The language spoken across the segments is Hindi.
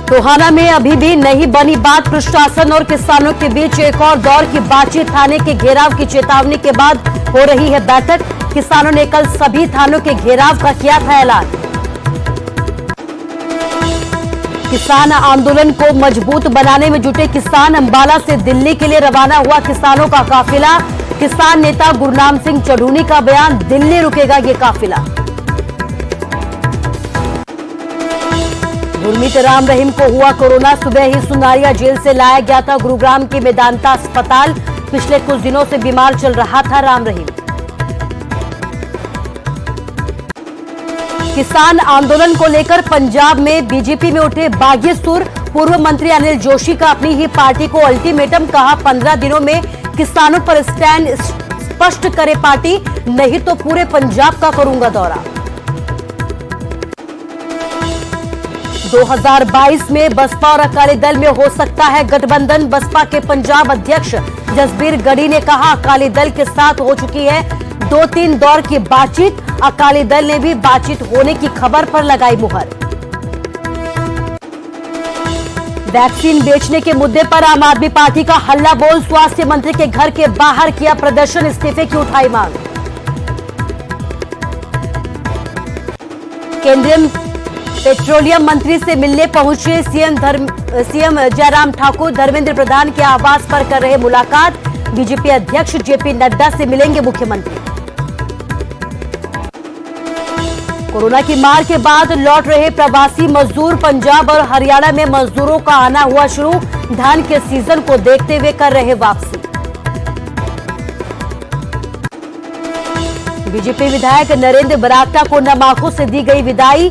टोहाना में अभी भी नहीं बनी बात। प्रशासन और किसानों के बीच एक और दौर की बातचीत। थाने के घेराव की चेतावनी के बाद हो रही है बैठक। किसानों ने कल सभी थानों के घेराव का किया था ऐलान। किसान आंदोलन को मजबूत बनाने में जुटे किसान। अंबाला से दिल्ली के लिए रवाना हुआ किसानों का काफिला। किसान नेता गुरनाम सिंह चढ़ूनी का बयान, दिल्ली रुकेगा ये काफिला। गुरमीत राम रहीम को हुआ कोरोना। सुबह ही सुनारिया जेल से लाया गया था गुरुग्राम के मेदांता अस्पताल। पिछले कुछ दिनों से बीमार चल रहा था राम रहीम। किसान आंदोलन को लेकर पंजाब में बीजेपी में उठे बागी सुर। पूर्व मंत्री अनिल जोशी का अपनी ही पार्टी को अल्टीमेटम, कहा 15 दिनों में किसानों पर स्टैंड स्पष्ट करे पार्टी, नहीं तो पूरे पंजाब का करूंगा दौरा। 2022 में बसपा और अकाली दल में हो सकता है गठबंधन। बसपा के पंजाब अध्यक्ष जसबीर गढ़ी ने कहा अकाली दल के साथ हो चुकी है 2-3 दौर की बातचीत। अकाली दल ने भी बातचीत होने की खबर पर लगाई मुहर। वैक्सीन बेचने के मुद्दे पर आम आदमी पार्टी का हल्ला बोल। स्वास्थ्य मंत्री के घर के बाहर किया प्रदर्शन, इस्तीफे की उठाई मांग। केंद्रीय पेट्रोलियम मंत्री से मिलने पहुंचे सीएम जयराम ठाकुर। धर्मेंद्र प्रधान के आवास पर कर रहे मुलाकात। बीजेपी अध्यक्ष जेपी नड्डा से मिलेंगे मुख्यमंत्री। कोरोना की मार के बाद लौट रहे प्रवासी मजदूर। पंजाब और हरियाणा में मजदूरों का आना हुआ शुरू। धान के सीजन को देखते हुए कर रहे वापसी। बीजेपी विधायक नरेंद्र बरागटा को नमाखों से दी गई विदाई।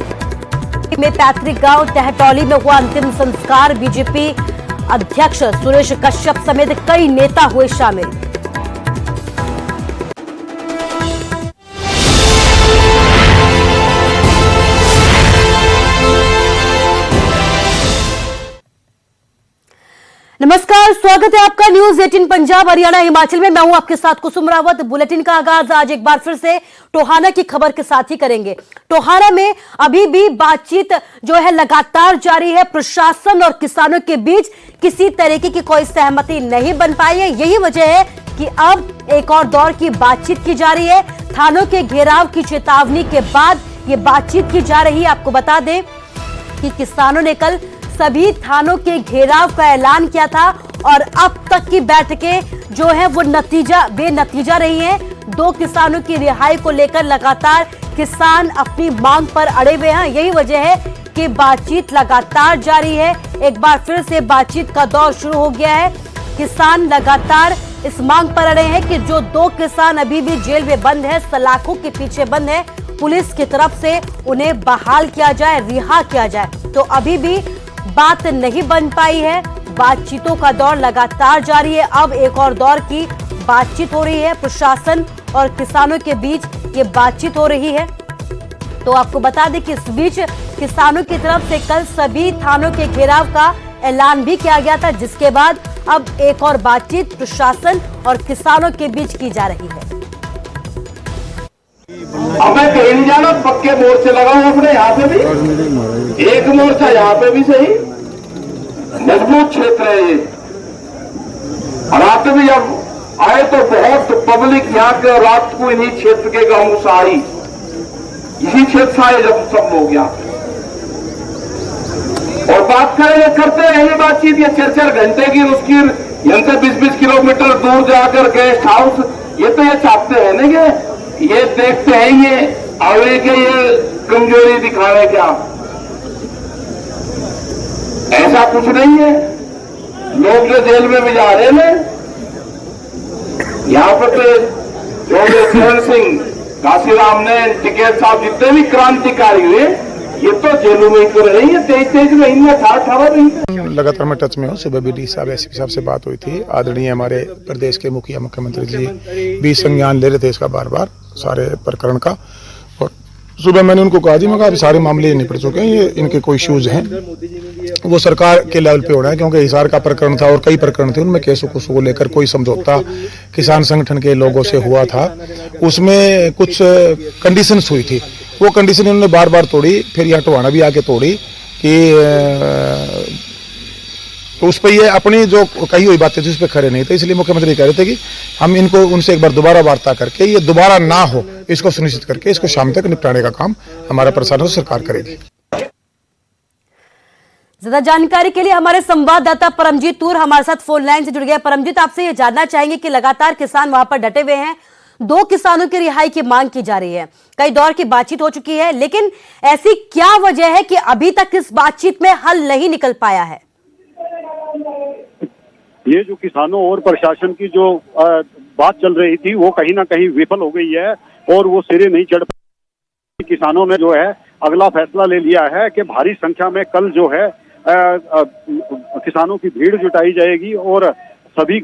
में पैतृक गांव टहटौली में हुआ अंतिम संस्कार। बीजेपी अध्यक्ष सुरेश कश्यप समेत कई नेता हुए शामिल। नमस्कार, स्वागत है आपका न्यूज 18 पंजाब हरियाणा हिमाचल में। मैं हूं आपके साथ कुसुम रावत। बुलेटिन का आगाज आज एक बार फिर से टोहाना की खबर के साथ ही करेंगे। टोहाना में अभी भी बातचीत जो है लगातार जारी है। प्रशासन और किसानों के बीच किसी तरीके की कोई सहमति नहीं बन पाई है। यही वजह है कि अब एक और दौर की बातचीत की जा रही है। थानों के घेराव की चेतावनी के बाद ये बातचीत की जा रही है। आपको बता दें कि किसानों ने कल सभी थानों के घेराव का ऐलान किया था और अब तक की बैठकें जो है वो बेनतीजा रही हैं। 2 किसानों की रिहाई को लेकर लगातार किसान अपनी मांग पर अड़े हुए हैं। यही वजह है कि बातचीत लगातार जारी है। एक बार फिर से बातचीत का दौर शुरू हो गया है। किसान लगातार इस मांग पर अड़े हैं कि जो 2 किसान अभी भी जेल में बंद है, सलाखों के पीछे बंद है, पुलिस की तरफ से उन्हें बहाल किया जाए, रिहा किया जाए। तो अभी भी बात नहीं बन पाई है। बातचीतों का दौर लगातार जारी है। अब एक और दौर की बातचीत हो रही है। प्रशासन और किसानों के बीच ये बातचीत हो रही है। तो आपको बता दें कि इस बीच किसानों की तरफ से कल सभी थानों के घेराव का ऐलान भी किया गया था, जिसके बाद अब एक और बातचीत प्रशासन और किसानों के बीच की जा रही है। अब मैं कहीं नहीं जाना, पक्के मोर्चे लगाऊं अपने यहाँ पे भी, एक मोर्चा यहाँ पे भी सही। मजबूत क्षेत्र है ये। रात में जब आए तो बहुत पब्लिक यहाँ के रात को इन्हीं क्षेत्र के गांव से आई, इसी क्षेत्र से आए जब सब लोग यहाँ पे और बात करेंगे, करते रहेंगे बातचीत। ये 4-4 घंटे की उसकी यहाँ से 20-20 किलोमीटर दूर जाकर गेस्ट हाउस, ये तो ये चाहते हैं ना कि ये देखते हैं ये आगे के ये कमजोरी दिखाने क्या, ऐसा कुछ नहीं है। लोग जो जेल में भी जा रहे हैं, यहाँ पर जो चरण सिंह, काशीराम ने, टिकैत साहब, जितने भी क्रांतिकारी हुए, ये तो जेलों में ही तो रहे हैं। 23 महीने, 18 महीने लगातार मैं टच में हूँ। सुबह BD साहब, एसपी साहब से बात हुई थी। आदरणीय हमारे प्रदेश के मुख्यमंत्री जी भी संज्ञान ले रहे थे इसका बार बार सारे प्रकरण का। और सुबह मैंने उनको कहा जी, मैं कहा सारे मामले निपट चुके हैं, ये इनके कोई इश्यूज हैं वो सरकार के लेवल पे होना है, क्योंकि हिसार का प्रकरण था और कई प्रकरण थे, उनमें केसों को लेकर कोई समझौता किसान संगठन के लोगों से हुआ था। उसमें कुछ कंडीशंस हुई थी, वो कंडीशन इन्होंने बार बार तोड़ी। फिर यहाँ टोहाना भी आके तोड़ी कि तो उस पर ये अपनी जो कही हुई बातें थी उस पर खड़े नहीं थे, इसलिए मुख्यमंत्री कह रहे थे कि हम इनको उनसे एक बार दोबारा वार्ता करके ये दोबारा ना हो इसको सुनिश्चित करके इसको शाम तक निपटाने का काम हमारा प्रशासन सरकार करेगी। ज्यादा जानकारी के लिए हमारे संवाददाता परमजीत तूर हमारे साथ फोन लाइन से जुड़ गया। परमजीत, आपसे ये जानना चाहेंगे कि लगातार किसान वहां पर डटे हुए हैं, 2 किसानों की रिहाई की मांग की जा रही है, कई दौर की बातचीत हो चुकी है, लेकिन ऐसी क्या वजह है कि अभी तक इस बातचीत में हल नहीं निकल पाया है? ये जो किसानों और प्रशासन की जो बात चल रही थी वो कहीं ना कहीं विफल हो गई है और वो सिरे नहीं चढ़ पाई। किसानों ने जो है अगला फैसला ले लिया है कि भारी संख्या में कल जो है किसानों की भीड़ जुटाई जाएगी और सभी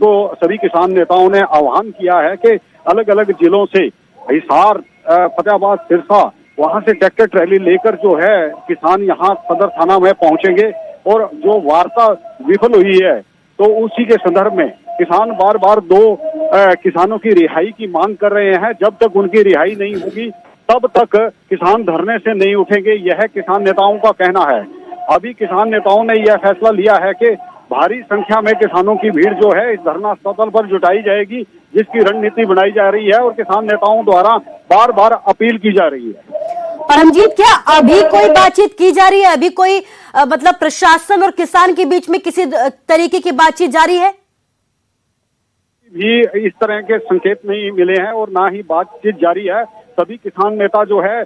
किसान नेताओं ने आह्वान किया है कि अलग अलग जिलों से हिसार, फतेहाबाद, सिरसा, वहां से ट्रैक्टर ट्रैली लेकर जो है किसान यहाँ सदर थाना में पहुंचेंगे और जो वार्ता विफल हुई है तो उसी के संदर्भ में किसान बार बार 2 किसानों की रिहाई की मांग कर रहे हैं। जब तक उनकी रिहाई नहीं होगी तब तक किसान धरने से नहीं उठेंगे, यह किसान नेताओं का कहना है। अभी किसान नेताओं ने यह फैसला लिया है कि भारी संख्या में किसानों की भीड़ जो है इस धरना स्थल पर जुटाई जाएगी, जिसकी रणनीति बनाई जा रही है और किसान नेताओं द्वारा बार बार अपील की जा रही है। परमजीत, क्या अभी कोई बातचीत की जा रही है? अभी कोई मतलब प्रशासन और किसान के बीच में किसी तरीके की बातचीत जारी है? भी इस तरह के संकेत नहीं मिले हैं और ना ही बातचीत जारी है। सभी किसान नेता जो है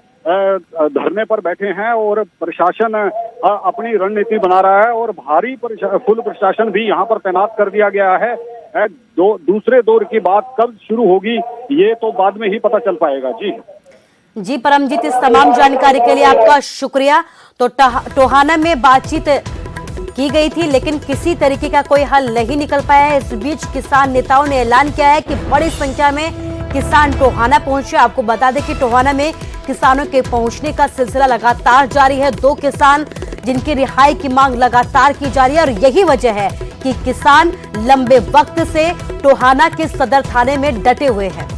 धरने पर बैठे हैं और प्रशासन अपनी रणनीति बना रहा है और भारी फुल प्रशासन भी यहाँ पर तैनात कर दिया गया है। दूसरे दौर की बात कब शुरू होगी ये तो बाद में ही पता चल पाएगा। जी परमजीत, इस तमाम जानकारी के लिए आपका शुक्रिया। तो टोहाना में बातचीत की गई थी लेकिन किसी तरीके का कोई हल नहीं निकल पाया है। इस बीच किसान नेताओं ने ऐलान किया है कि बड़ी संख्या में किसान टोहाना पहुंचे। आपको बता दें कि टोहाना में किसानों के पहुंचने का सिलसिला लगातार जारी है। 2 किसान जिनकी रिहाई की मांग लगातार की जा रही है और यही वजह है कि किसान लंबे वक्त से टोहाना के सदर थाने में डटे हुए हैं।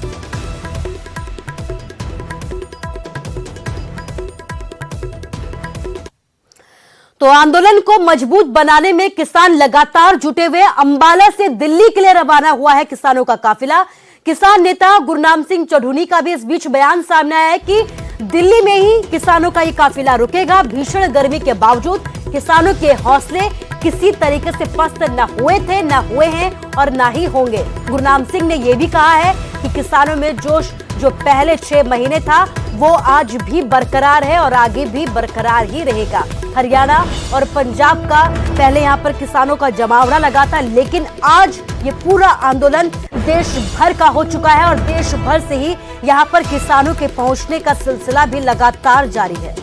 तो आंदोलन को मजबूत बनाने में किसान लगातार जुटे हुए। अंबाला से दिल्ली के लिए रवाना हुआ है किसानों का काफिला। किसान नेता गुरनाम सिंह चढ़ूनी का भी इस बीच बयान सामने आया है कि दिल्ली में ही किसानों का ये काफिला रुकेगा। भीषण गर्मी के बावजूद किसानों के हौसले किसी तरीके से पस्त न हुए थे, न हुए हैं और न ही होंगे। गुरनाम सिंह ने यह भी कहा है कि किसानों में जोश जो पहले 6 महीने था वो आज भी बरकरार है और आगे भी बरकरार ही रहेगा। हरियाणा और पंजाब का पहले यहाँ पर किसानों का जमावड़ा लगा था, लेकिन आज ये पूरा आंदोलन देश भर का हो चुका है और देश भर से ही यहाँ पर किसानों के पहुंचने का सिलसिला भी लगातार जारी है।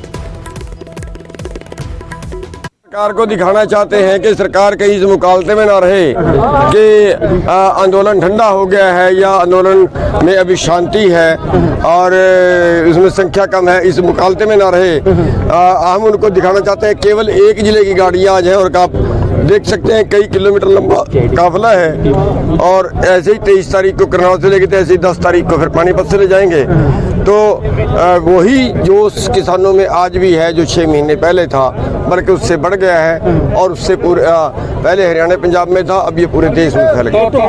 सरकार को दिखाना चाहते हैं कि सरकार कहीं इस मुकालते में ना रहे कि आंदोलन ठंडा हो गया है या आंदोलन में अभी शांति है और इसमें संख्या कम है, इस मुकालते में ना रहे। हम उनको दिखाना चाहते हैं केवल एक जिले की गाड़ियां आज हैं और आप देख सकते हैं कई किलोमीटर लंबा काफिला है और ऐसे ही 23 तारीख को करनाल से लेकर ऐसे ही 10 तारीख को फिर पानीपत से ले जाएंगे। तो वही जोश किसानों में आज भी है जो 6 महीने पहले था, बल्कि उससे बढ़ गया है और उससे पूरे पहले हरियाणा पंजाब में था, अब ये पूरे देश में फैल गया।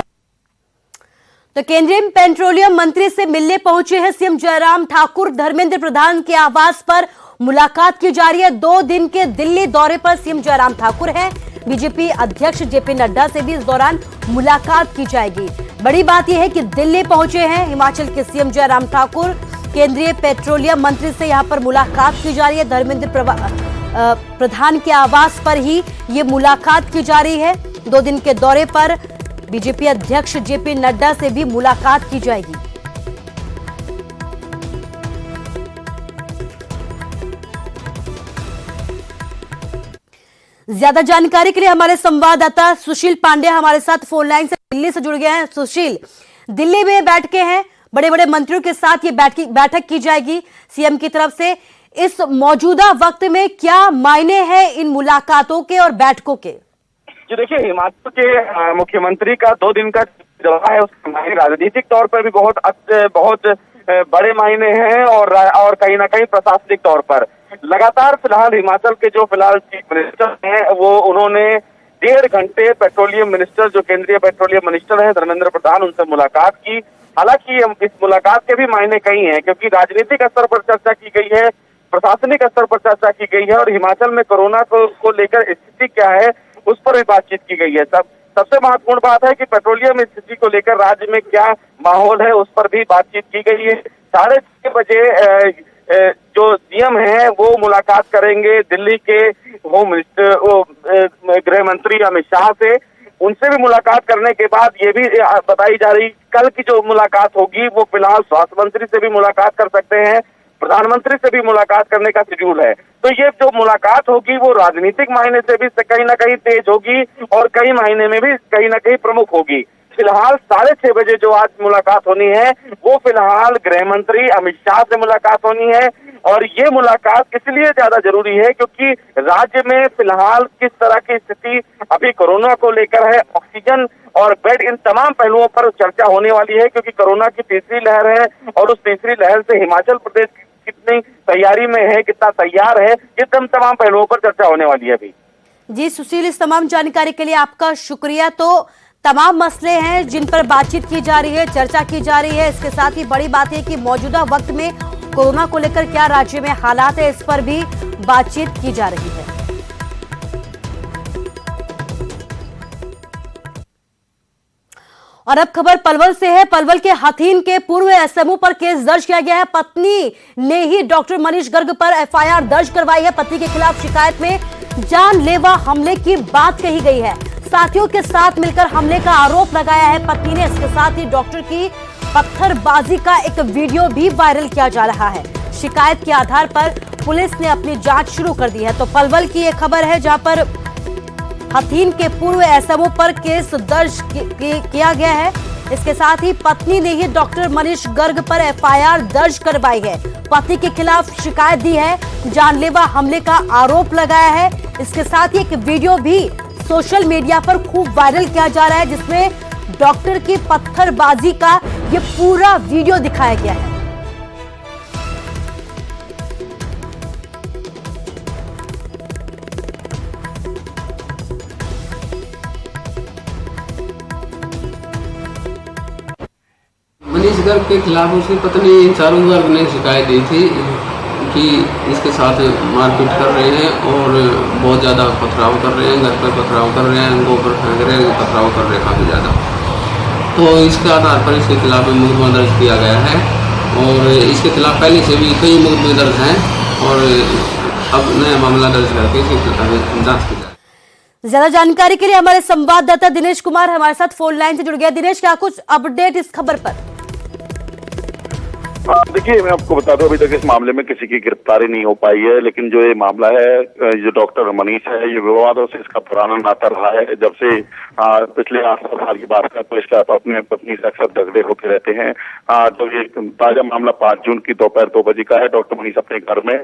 तो केंद्रीय पेट्रोलियम मंत्री से मिलने पहुंचे हैं सीएम जयराम ठाकुर। धर्मेंद्र प्रधान के आवास पर मुलाकात की जा रही है। 2 दिन के दिल्ली दौरे पर सीएम जयराम ठाकुर हैं। बीजेपी अध्यक्ष जेपी नड्डा से भी इस दौरान मुलाकात की जाएगी। बड़ी बात यह है कि दिल्ली पहुंचे हैं हिमाचल के सीएम जयराम ठाकुर। केंद्रीय पेट्रोलियम मंत्री से यहां पर मुलाकात की जा रही है। धर्मेंद्र प्रधान के आवास पर ही ये मुलाकात की जा रही है। 2 दिन के दौरे पर बीजेपी अध्यक्ष जेपी नड्डा से भी मुलाकात की जाएगी। ज्यादा जानकारी के लिए हमारे संवाददाता सुशील पांडे हमारे साथ फोन लाइन से दिल्ली से जुड़ गए हैं। सुशील, दिल्ली में बैठ के हैं, बड़े बड़े मंत्रियों के साथ ये बैठक की जाएगी सीएम की तरफ से। इस मौजूदा वक्त में क्या मायने हैं इन मुलाकातों के और बैठकों के? जी देखिए, हिमाचल के मुख्यमंत्री का 2 दिन का दौरा है, उसके मायने राजनीतिक तौर पर भी बहुत बड़े मायने हैं और कहीं ना कहीं प्रशासनिक तौर पर। लगातार फिलहाल हिमाचल के जो फिलहाल चीफ मिनिस्टर हैं वो उन्होंने 1.5 घंटे पेट्रोलियम मिनिस्टर जो केंद्रीय पेट्रोलियम मिनिस्टर है धर्मेंद्र प्रधान उनसे मुलाकात की। हालांकि इस मुलाकात के भी मायने कई हैं क्योंकि राजनीतिक स्तर पर चर्चा की गई है, प्रशासनिक स्तर पर चर्चा की गई है और हिमाचल में कोरोना को लेकर स्थिति क्या है उस पर भी बातचीत की गई है। सबसे महत्वपूर्ण बात है कि पेट्रोलियम स्थिति को लेकर राज्य में क्या माहौल है उस पर भी बातचीत की गई है। 6:30 बजे जो सीएम हैं वो मुलाकात करेंगे दिल्ली के होम मिनिस्टर गृह मंत्री अमित शाह से। उनसे भी मुलाकात करने के बाद ये भी बताई जा रही कल की जो मुलाकात होगी वो फिलहाल स्वास्थ्य मंत्री से भी मुलाकात कर सकते हैं, प्रधानमंत्री से भी मुलाकात करने का शेड्यूल है। तो ये जो मुलाकात होगी वो राजनीतिक मायने से भी कहीं ना कहीं तेज होगी और कई मायने में भी कहीं ना कहीं प्रमुख होगी। फिलहाल 6:30 बजे जो आज मुलाकात होनी है वो फिलहाल गृह मंत्री अमित शाह से मुलाकात होनी है और ये मुलाकात इसलिए ज्यादा जरूरी है क्योंकि राज्य में फिलहाल किस तरह की स्थिति अभी कोरोना को लेकर है, ऑक्सीजन और बेड इन तमाम पहलुओं पर चर्चा होने वाली है क्योंकि कोरोना की तीसरी लहर है और उस तीसरी लहर से हिमाचल प्रदेश कितनी तैयारी में है, कितना तैयार है, ये तमाम पहलुओं पर चर्चा होने वाली है अभी। जी सुशील, इस तमाम जानकारी के लिए आपका शुक्रिया। तो तमाम मसले हैं जिन पर बातचीत की जा रही है, चर्चा की जा रही है। इसके साथ ही बड़ी बात है कि मौजूदा वक्त में कोरोना को लेकर क्या राज्य में हालात है, इस पर भी बातचीत की जा रही है। और अब खबर पलवल से है। पलवल के हथीन के पूर्व एसएमओ पर केस दर्ज किया गया है। पत्नी ने ही डॉक्टर मनीष गर्ग पर एफआईआर दर्ज करवाई है। पति के खिलाफ शिकायत में जानलेवा हमले की बात कही गई है। साथियों के साथ मिलकर हमले का आरोप लगाया है पत्नी ने। इसके साथ ही डॉक्टर की पत्थरबाजी का एक वीडियो भी वायरल किया जा रहा है। शिकायत के आधार पर पुलिस ने अपनी जांच शुरू कर दी है। तो पलवल की एक खबर है जहां पर हथीन के पूर्व एसएमओ पर केस दर्ज किया गया है। इसके साथ ही पत्नी ने ही डॉक्टर मनीष गर्ग पर एफआईआर दर्ज करवाई है। पति के खिलाफ शिकायत दी है, जानलेवा हमले का आरोप लगाया है। इसके साथ ही एक वीडियो भी सोशल मीडिया पर खूब वायरल किया जा रहा है जिसमें डॉक्टर की पत्थरबाजी का ये पूरा वीडियो दिखाया गया है। मनीष गर्ग के खिलाफ उसकी पत्नी चारू गर्ग ने शिकायत दी थी कि इसके साथ मारपीट कर रहे हैं और बहुत ज़्यादा पथराव कर रहे हैं, घर पर पथराव कर रहे हैं, गोबर फेंक रहे हैं, पथराव कर रहे हैं काफ़ी ज़्यादा। तो इसके आधार पर इसके खिलाफ मुकदमा दर्ज किया गया है और इसके खिलाफ पहले से भी कई मुकदमे दर्ज हैं और अब नया मामला दर्ज करके इसकी जाँच की जाए। ज्यादा जानकारी के लिए हमारे संवाददाता दिनेश कुमार हमारे साथ फोन लाइन से जुड़ गया। दिनेश, क्या कुछ अपडेट इस खबर पर? देखिए, मैं आपको बता दूं अभी तक इस मामले में किसी की गिरफ्तारी नहीं हो पाई है, लेकिन जो ये मामला है, जो डॉक्टर मनीष है, ये विवादों से इसका पुराना नाता रहा है। जब से पिछले 8 साल की बात का तो इसका अपने पत्नी से अक्सर झगड़े होते रहते हैं। तो ये ताजा मामला 5 जून की दोपहर 2 बजे का है। डॉक्टर मनीष अपने घर में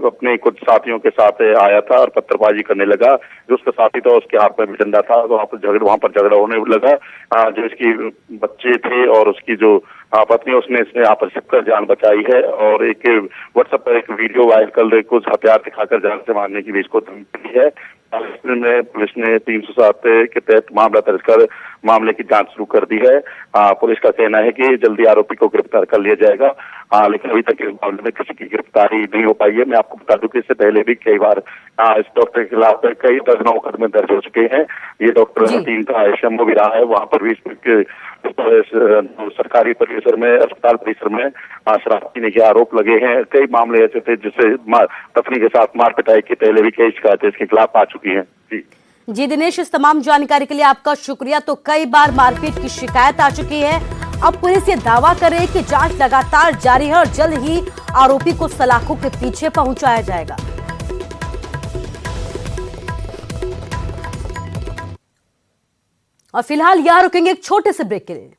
अपने कुछ साथियों के साथ आया था और पत्थरबाजी करने लगा। जो उसका साथी था उसके हाथ में भी डंडा था, तो वहां पर झगड़ा होने लगा। जो इसकी बच्चे थे और उसकी जो पत्नी, उसने इसने आपस में जान बचाई है और एक व्हाट्सएप पर एक वीडियो वायरल कर कुछ हथियार दिखाकर जान से मारने की भी इसको धमकी दी है। पुलिस ने 307 के तहत मामला दर्ज कर मामले की जांच शुरू कर दी है। पुलिस का कहना है कि जल्दी आरोपी को गिरफ्तार कर लिया जाएगा, लेकिन अभी तक इस मामले में किसी की गिरफ्तारी नहीं हो पाई है। मैं आपको बता दूं कि इससे पहले भी कई बार इस डॉक्टर के खिलाफ कई दर्जनों मुकदमे दर्ज हो चुके हैं। ये डॉक्टर हथीन का एसएमओ भी रहा है, वहां पर भी सरकारी परिसर में, अस्पताल परिसर में शराब पीने के आरोप लगे हैं। कई मामले ऐसे थे जिससे पत्नी के साथ मार पिटाई की पहले भी कई शिकायतें इसके खिलाफ आ चुकी हैं। जी दिनेश, इस तमाम जानकारी के लिए आपका शुक्रिया। तो कई बार मारपीट की शिकायत आ चुकी है। अब पुलिस ये दावा कर रही है कि जांच लगातार जारी है और जल्द ही आरोपी को सलाखों के पीछे पहुंचाया जाएगा। और फिलहाल यहां रुकेंगे एक छोटे से ब्रेक के लिए।